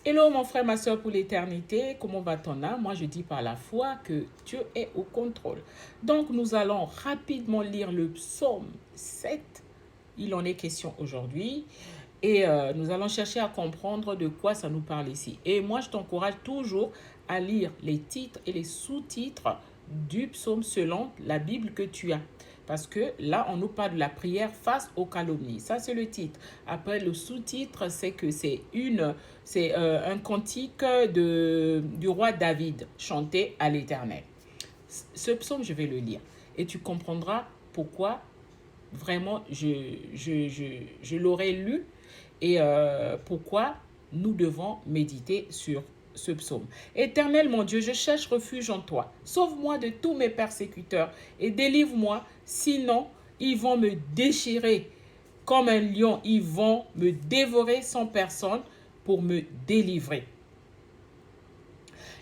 Hello mon frère, ma soeur pour l'éternité, comment va ton âme? Moi je dis par la foi que Dieu est au contrôle. Donc nous allons rapidement lire le psaume 7. Il en est question aujourd'hui. Et nous allons chercher à comprendre de quoi ça nous parle ici. Et moi je t'encourage toujours à lire les titres et les sous-titres du psaume selon la Bible que tu as. Parce que là, on nous parle de la prière face aux calomnies. Ça, c'est le titre. Après, le sous-titre, c'est que c'est un cantique du roi David chanté à l'Éternel. Ce psaume, je vais le lire. Et tu comprendras pourquoi vraiment je l'aurais lu et pourquoi nous devons méditer sur ce psaume. Éternel mon Dieu, je cherche refuge en toi. Sauve-moi de tous mes persécuteurs et délivre-moi, sinon ils vont me déchirer comme un lion, ils vont me dévorer sans personne pour me délivrer.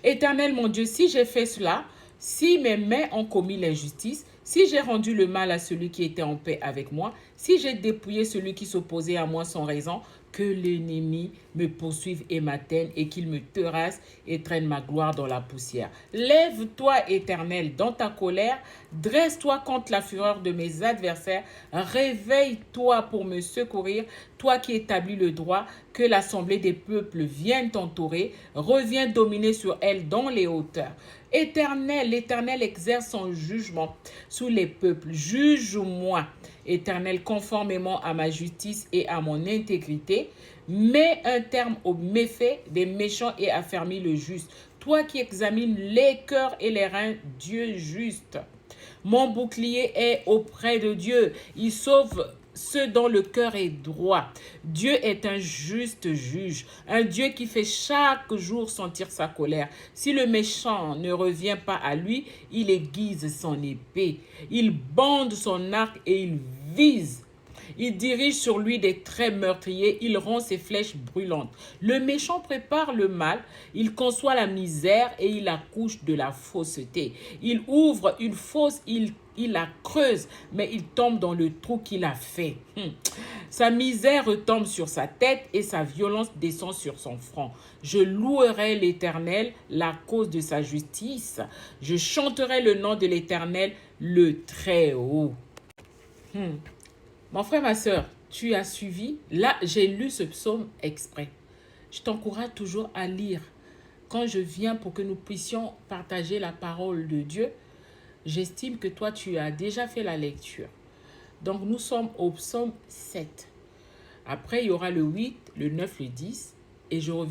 Éternel mon Dieu, si j'ai fait cela, si mes mains ont commis l'injustice, si j'ai rendu le mal à celui qui était en paix avec moi, si j'ai dépouillé celui qui s'opposait à moi sans raison, que l'ennemi me poursuive et m'atteigne et qu'il me terrasse et traîne ma gloire dans la poussière. Lève-toi, Éternel, dans ta colère, dresse-toi contre la fureur de mes adversaires, réveille-toi pour me secourir, toi qui établis le droit, que l'assemblée des peuples vienne t'entourer, reviens dominer sur elle dans les hauteurs. Éternel, l'Éternel exerce son jugement sous les peuples. Juge-moi, Éternel, conformément à ma justice et à mon intégrité. Mets un terme aux méfaits des méchants et affermis le juste. Toi qui examines les cœurs et les reins, Dieu juste. Mon bouclier est auprès de Dieu. Il sauve ceux dont le cœur est droit. Dieu est un juste juge, un Dieu qui fait chaque jour sentir sa colère. Si le méchant ne revient pas à lui, il aiguise son épée. Il bande son arc et il vise. Il dirige sur lui des traits meurtriers, il rompt ses flèches brûlantes. Le méchant prépare le mal, il conçoit la misère et il accouche de la fausseté. Il ouvre une fosse, il la creuse, mais il tombe dans le trou qu'il a fait. Sa misère retombe sur sa tête et sa violence descend sur son front. Je louerai l'Éternel, la cause de sa justice. Je chanterai le nom de l'Éternel, le Très-Haut. Mon frère, ma soeur, tu as suivi. Là, j'ai lu ce psaume exprès. Je t'encourage toujours à lire. Quand je viens pour que nous puissions partager la parole de Dieu, j'estime que toi, tu as déjà fait la lecture. Donc, nous sommes au psaume 7. Après, il y aura le 8, le 9, le 10. Et je reviens.